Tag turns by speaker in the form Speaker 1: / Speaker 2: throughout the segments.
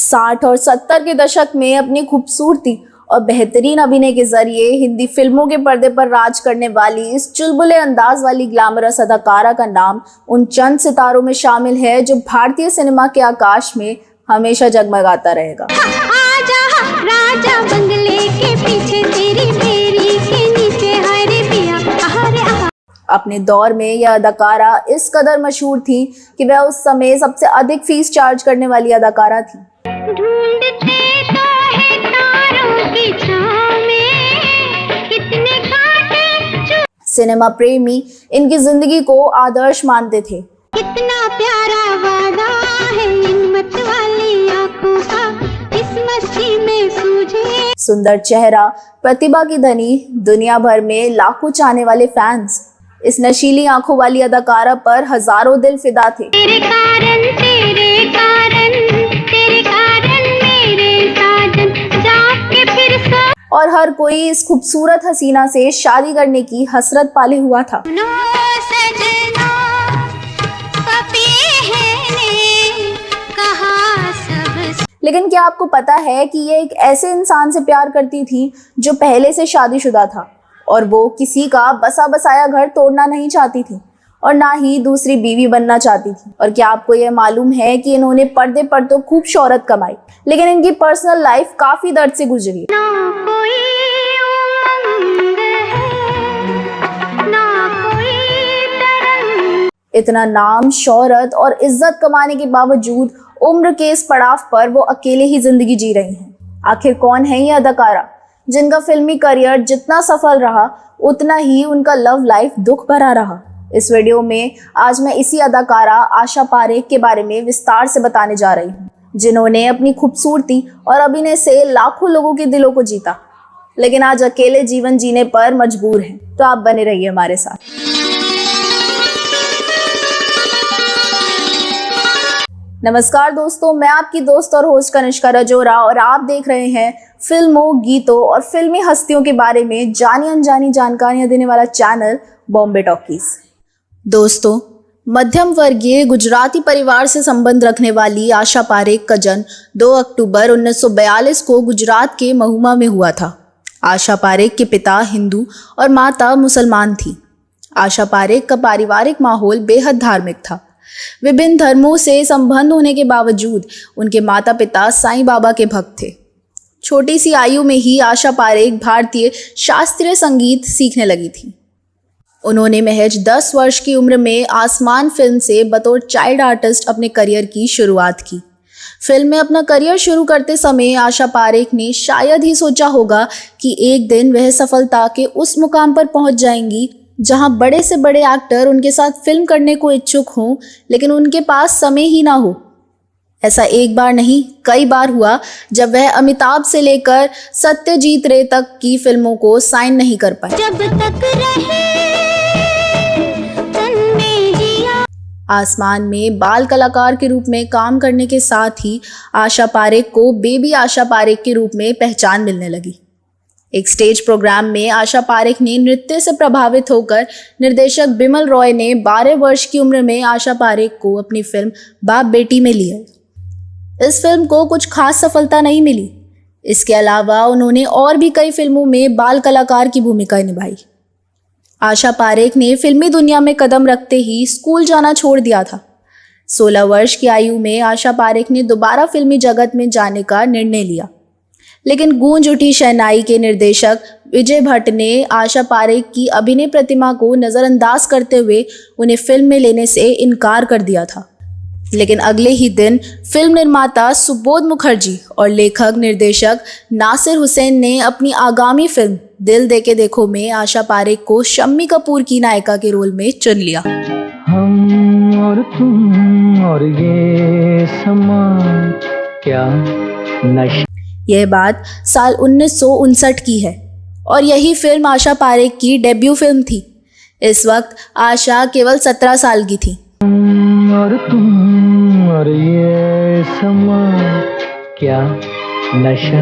Speaker 1: 60 और 70 के दशक में अपनी खूबसूरती और बेहतरीन अभिनय के जरिए हिंदी फिल्मों के पर्दे पर राज करने वाली इस चुलबुले अंदाज वाली ग्लैमरस अदाकारा का नाम उन चंद सितारों में शामिल है जो भारतीय सिनेमा के आकाश में हमेशा जगमगाता रहेगा।
Speaker 2: आजा राजा बंगले के पीछे तेरी मेरी के नीचे हरे पिया हरे।
Speaker 1: अपने दौर में यह अदाकारा इस कदर मशहूर थी कि वह उस समय सबसे अधिक फीस चार्ज करने वाली अदाकारा थी।
Speaker 2: ढूंढते तो है तारों की छाँव में कितने कांटे
Speaker 1: सिनेमा प्रेमी इनकी जिंदगी को आदर्श मानते थे।
Speaker 2: कितना प्यारा वादा है इन मत वाली आँखों का इस मस्ती में सूझे।
Speaker 1: सुंदर चेहरा, प्रतिभा की धनी, दुनिया भर में लाखों चाहने वाले फैंस। इस नशीली आंखों वाली अदाकारा पर हजारों दिल फिदा थे।
Speaker 2: तेरे कारण मेरे साजन जाके फिर सा
Speaker 1: और हर कोई इस खूबसूरत हसीना से शादी करने की हसरत पाले हुआ था।
Speaker 2: सुनो सजना कभी है कहा सब।
Speaker 1: लेकिन क्या आपको पता है कि ये एक ऐसे इंसान से प्यार करती थी जो पहले से शादीशुदा था और वो किसी का बसा बसाया घर तोड़ना नहीं चाहती थी और ना ही दूसरी बीवी बनना चाहती थी। और क्या आपको ये मालूम है कि इन्होंने पर्दे पर तो खूब शोहरत कमाई, लेकिन इनकी पर्सनल लाइफ काफी दर्द से गुजरी।
Speaker 2: ना कोई उमंग है ना कोई तरंग।
Speaker 1: इतना नाम, शोहरत और इज्जत कमाने के बावजूद उम्र के इस पड़ाव पर वो अकेले ही जिंदगी जी रही हैं। आखिर कौन है ये अदाकारा जिनका फिल्मी करियर जितना सफल रहा उतना ही उनका लव लाइफ दुख भरा रहा? इस वीडियो में आज मैं इसी अदाकारा आशा पारेख के बारे में विस्तार से बताने जा रही हूँ, जिन्होंने अपनी खूबसूरती और अभिनय से लाखों लोगों के दिलों को जीता, लेकिन आज अकेले जीवन जीने पर मजबूर हैं। तो आप बने रहिए हमारे साथ। नमस्कार दोस्तों, मैं आपकी दोस्त और होस्ट कनिष्का राजोरा और आप देख रहे हैं फिल्मों, गीतों और फिल्मी हस्तियों के बारे में जानी अनजानी जानकारियां देने वाला चैनल बॉम्बे टॉकीज। दोस्तों, मध्यम वर्गीय गुजराती परिवार से संबंध रखने वाली आशा पारेख का जन्म 2 अक्टूबर 1942 को गुजरात के महुआ में हुआ था। आशा पारेख के पिता हिंदू और माता मुसलमान थी। आशा पारेख का पारिवारिक माहौल बेहद धार्मिक था। विभिन्न धर्मों से संबंध होने के बावजूद उनके माता पिता साईं बाबा के भक्त थे। छोटी सी आयु में ही आशा पारेख भारतीय शास्त्रीय संगीत सीखने लगी थी। उन्होंने महज 10 वर्ष की उम्र में आसमान फिल्म से बतौर चाइल्ड आर्टिस्ट अपने करियर की शुरुआत की। फिल्म में अपना करियर शुरू करते समय आशा पारेख ने शायद ही सोचा होगा कि एक दिन वह सफलता के उस मुकाम पर पहुंच जाएंगी जहां बड़े से बड़े एक्टर उनके साथ फिल्म करने को इच्छुक हों, लेकिन उनके पास समय ही ना हो। ऐसा एक बार नहीं, कई बार हुआ जब वह अमिताभ से लेकर सत्यजीत रे तक की फिल्मों को साइन नहीं कर पाए।
Speaker 2: जब तक रहे तन में जिया।
Speaker 1: आसमान में बाल कलाकार के रूप में काम करने के साथ ही आशा पारेख को बेबी आशा पारेख के रूप में पहचान मिलने लगी। एक स्टेज प्रोग्राम में आशा पारेख ने नृत्य से प्रभावित होकर निर्देशक बिमल रॉय ने 12 वर्ष की उम्र में आशा पारेख को अपनी फिल्म बाप बेटी में लिया। इस फिल्म को कुछ खास सफलता नहीं मिली। इसके अलावा उन्होंने और भी कई फिल्मों में बाल कलाकार की भूमिका निभाई। आशा पारेख ने फिल्मी दुनिया में कदम रखते ही स्कूल जाना छोड़ दिया था। 16 वर्ष की आयु में आशा पारेख ने दोबारा फिल्मी जगत में जाने का निर्णय लिया, लेकिन गूंज उठी शहनाई के निर्देशक विजय भट्ट ने आशा पारेख की अभिनय प्रतिमा को नज़रअंदाज करते हुए उन्हें फिल्म में लेने से इनकार कर दिया था। लेकिन अगले ही दिन फिल्म निर्माता सुबोध मुखर्जी और लेखक निर्देशक नासिर हुसैन ने अपनी आगामी फिल्म दिल देके देखो में आशा पारेख को शम्मी कपूर की नायिका के रोल में चुन लिया।
Speaker 3: हम और तुम और ये समा क्या नशा।
Speaker 1: यह बात साल 1959 की है और यही फिल्म आशा पारेख की डेब्यू फिल्म थी। इस वक्त आशा केवल 17 साल की थी।
Speaker 3: और तुम और ये समा क्या नशा।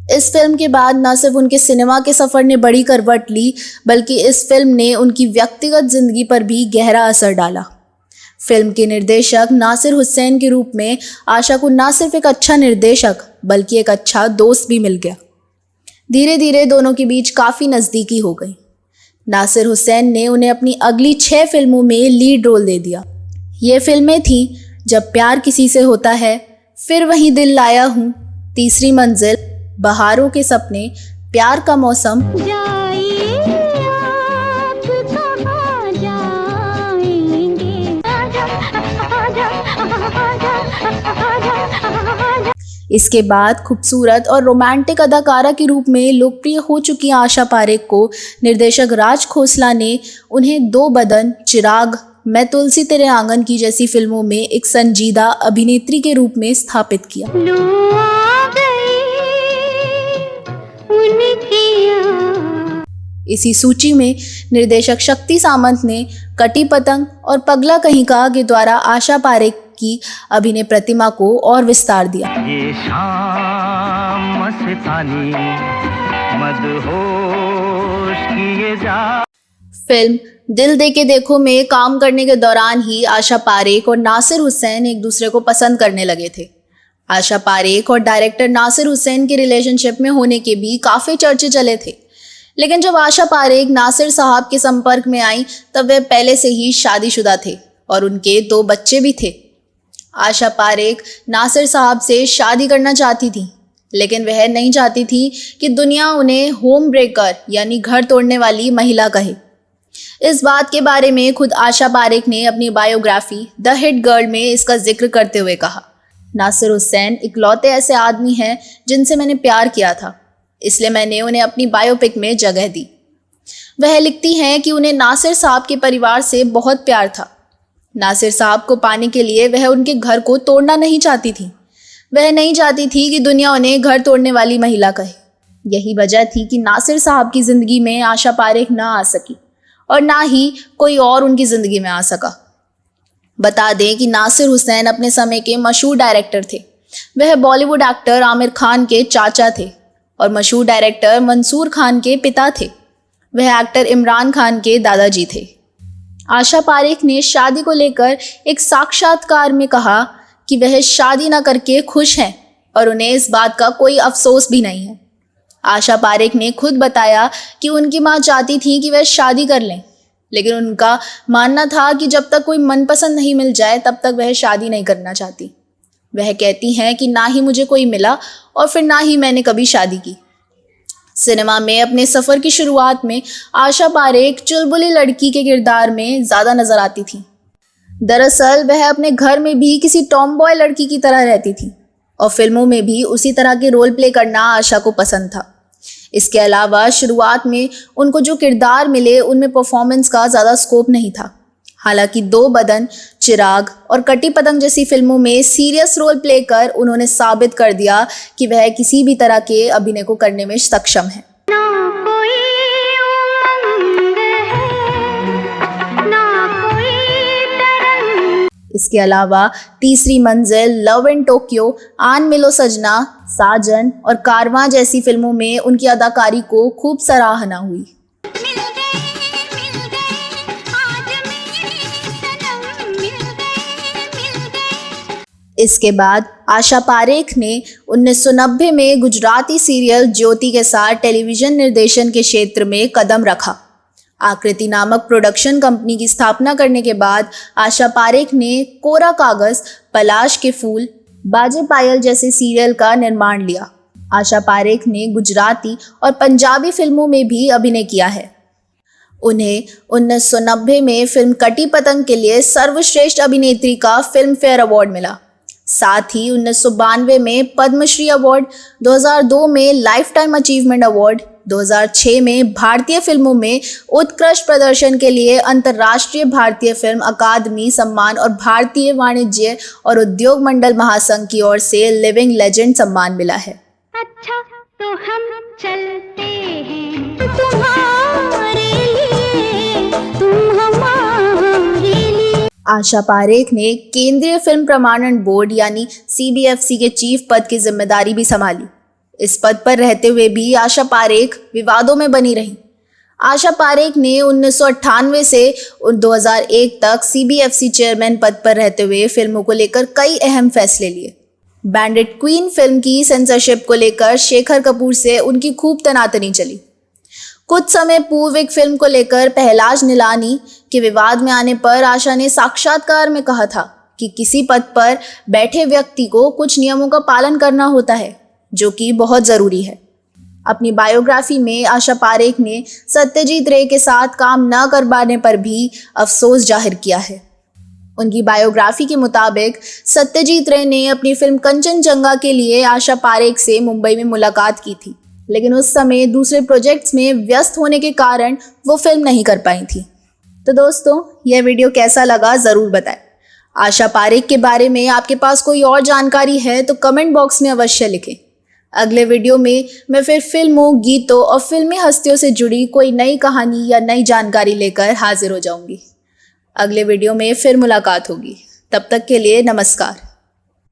Speaker 1: इस फिल्म के बाद न सिर्फ उनके सिनेमा के सफ़र ने बड़ी करवट ली, बल्कि इस फिल्म ने उनकी व्यक्तिगत जिंदगी पर भी गहरा असर डाला। फिल्म के निर्देशक नासिर हुसैन के रूप में आशा को न सिर्फ एक अच्छा निर्देशक बल्कि एक अच्छा दोस्त भी मिल गया। धीरे धीरे दोनों के बीच काफ़ी नज़दीकी हो गई। नासिर हुसैन ने उन्हें अपनी अगली 6 फिल्मों में लीड रोल दे दिया। ये फिल्में थीं जब प्यार किसी से होता है, फिर वहीं दिल लाया हूँ, तीसरी मंजिल, बहारों के सपने, प्यार का मौसम,
Speaker 2: जाइए आप कहाँ जाएंगे, आजा आजा आजा आजा।
Speaker 1: इसके बाद खूबसूरत और रोमांटिक अदाकारा के रूप में लोकप्रिय हो चुकी आशा पारेख को निर्देशक राज खोसला ने उन्हें दो बदन, चिराग, मैं तुलसी तेरे आंगन की जैसी फिल्मों में एक संजीदा अभिनेत्री के रूप में स्थापित किया।
Speaker 2: लो आ गई उनकी
Speaker 1: इसी सूची में निर्देशक शक्ति सामंत ने कटी पतंग और पगला कहीं का के द्वारा आशा पारेख की अभिनय प्रतिमा को और विस्तार दिया।
Speaker 3: ये शाम मस्तानी मदहोश किए जा।
Speaker 1: फिल्म दिल दे के देखो में काम करने के दौरान ही आशा पारेख और नासिर हुसैन एक दूसरे को पसंद करने लगे थे। आशा पारेख और डायरेक्टर नासिर हुसैन के रिलेशनशिप में होने के भी काफ़ी चर्चे चले थे, लेकिन जब आशा पारेख नासिर साहब के संपर्क में आई तब वे पहले से ही शादीशुदा थे और उनके 2 बच्चे भी थे। आशा पारेख नासिर साहब से शादी करना चाहती थी, लेकिन वह नहीं चाहती थी कि दुनिया उन्हें होम ब्रेकर यानी घर तोड़ने वाली महिला कहे। इस बात के बारे में खुद आशा पारेख ने अपनी बायोग्राफी द हिट गर्ल में इसका जिक्र करते हुए कहा, नासिर हुसैन इकलौते ऐसे आदमी हैं जिनसे मैंने प्यार किया था, इसलिए मैंने उन्हें अपनी बायोपिक में जगह दी। वह लिखती हैं कि उन्हें नासिर साहब के परिवार से बहुत प्यार था। नासिर साहब को पाने के लिए वह उनके घर को तोड़ना नहीं चाहती थी। वह नहीं चाहती थी कि दुनिया उन्हें घर तोड़ने वाली महिला कहे। यही वजह थी कि नासिर साहब की ज़िंदगी में आशा पारेख ना आ सकी और ना ही कोई और उनकी ज़िंदगी में आ सका। बता दें कि नासिर हुसैन अपने समय के मशहूर डायरेक्टर थे। वह बॉलीवुड एक्टर आमिर खान के चाचा थे और मशहूर डायरेक्टर मंसूर खान के पिता थे। वह एक्टर इमरान खान के दादाजी थे। आशा पारेख ने शादी को लेकर एक साक्षात्कार में कहा कि वह शादी न करके खुश हैं और उन्हें इस बात का कोई अफसोस भी नहीं है। आशा पारेख ने खुद बताया कि उनकी मां चाहती थी कि वह शादी कर लें, लेकिन उनका मानना था कि जब तक कोई मनपसंद नहीं मिल जाए तब तक वह शादी नहीं करना चाहती। वह कहती हैं कि ना ही मुझे कोई मिला और फिर ना ही मैंने कभी शादी की। सिनेमा में अपने सफ़र की शुरुआत में आशा पारेख चुलबुली लड़की के किरदार में ज़्यादा नज़र आती थी। दरअसल वह अपने घर में भी किसी टॉम बॉय लड़की की तरह रहती थी और फिल्मों में भी उसी तरह के रोल प्ले करना आशा को पसंद था। इसके अलावा शुरुआत में उनको जो किरदार मिले उनमें परफॉर्मेंस का ज़्यादा स्कोप नहीं था। हालांकि 2 बदन, चिराग और कटी पतंग जैसी फिल्मों में सीरियस रोल प्ले कर उन्होंने साबित कर दिया कि वह किसी भी तरह के अभिनय को करने में सक्षम है।
Speaker 2: ना कोई उमंग है ना कोई तरंग।
Speaker 1: इसके अलावा तीसरी मंजिल, लव इन टोक्यो, आन मिलो सजना, साजन और कारवां जैसी फिल्मों में उनकी अदाकारी को खूब सराहना हुई।
Speaker 2: मिल गए आज मेरे सनम, मिल गए।
Speaker 1: इसके बाद आशा पारेख ने 1990 में गुजराती सीरियल ज्योति के साथ टेलीविज़न निर्देशन के क्षेत्र में कदम रखा। आकृति नामक प्रोडक्शन कंपनी की स्थापना करने के बाद आशा पारेख ने कोरा कागज, पलाश के फूल, बाजे पायल जैसे सीरियल का निर्माण लिया। आशा पारेख ने गुजराती और पंजाबी फिल्मों में भी अभिनय किया है। उन्हें 1990 में फिल्म कटी पतंग के लिए सर्वश्रेष्ठ अभिनेत्री का फिल्म फेयर अवार्ड मिला। साथ ही 1992 में पद्मश्री अवार्ड, 2002 में लाइफ टाइम अचीवमेंट अवार्ड, 2006 में भारतीय फिल्मों में उत्कृष्ट प्रदर्शन के लिए अंतर्राष्ट्रीय भारतीय फिल्म अकादमी सम्मान और भारतीय वाणिज्य और उद्योग मंडल महासंघ की ओर से लिविंग लेजेंड सम्मान मिला है।
Speaker 2: अच्छा तो हम चलते हैं तुम्हारे लिए, तुम हमारे लिए।
Speaker 1: आशा पारेख ने केंद्रीय फिल्म प्रमाणन बोर्ड यानी CBFC के चीफ पद की जिम्मेदारी भी संभाली। इस पद पर रहते हुए भी आशा पारेख विवादों में बनी रही। आशा पारेख ने 1998 से 2001 तक CBFC चेयरमैन पद पर रहते हुए फिल्मों को लेकर कई अहम फैसले लिए। बैंडिट क्वीन फिल्म की सेंसरशिप को लेकर शेखर कपूर से उनकी खूब तनातनी चली। कुछ समय पूर्व एक फिल्म को लेकर पहलाज निलानी के विवाद में आने पर आशा ने साक्षात्कार में कहा था कि किसी पद पर बैठे व्यक्ति को कुछ नियमों का पालन करना होता है, जो कि बहुत ज़रूरी है। अपनी बायोग्राफी में आशा पारेख ने सत्यजीत रे के साथ काम न कर पाने पर भी अफसोस जाहिर किया है। उनकी बायोग्राफी के मुताबिक सत्यजीत रे ने अपनी फिल्म कंचनजंगा के लिए आशा पारेख से मुंबई में मुलाकात की थी, लेकिन उस समय दूसरे प्रोजेक्ट्स में व्यस्त होने के कारण वो फिल्म नहीं कर पाई थी। तो दोस्तों, यह वीडियो कैसा लगा ज़रूर बताएं। आशा पारेख के बारे में आपके पास कोई और जानकारी है तो कमेंट बॉक्स में अवश्य लिखें। अगले वीडियो में मैं फिर फिल्मों, गीतों और फिल्मी हस्तियों से जुड़ी कोई नई कहानी या नई जानकारी लेकर हाजिर हो जाऊंगी। अगले वीडियो में फिर मुलाकात होगी। तब तक के लिए नमस्कार।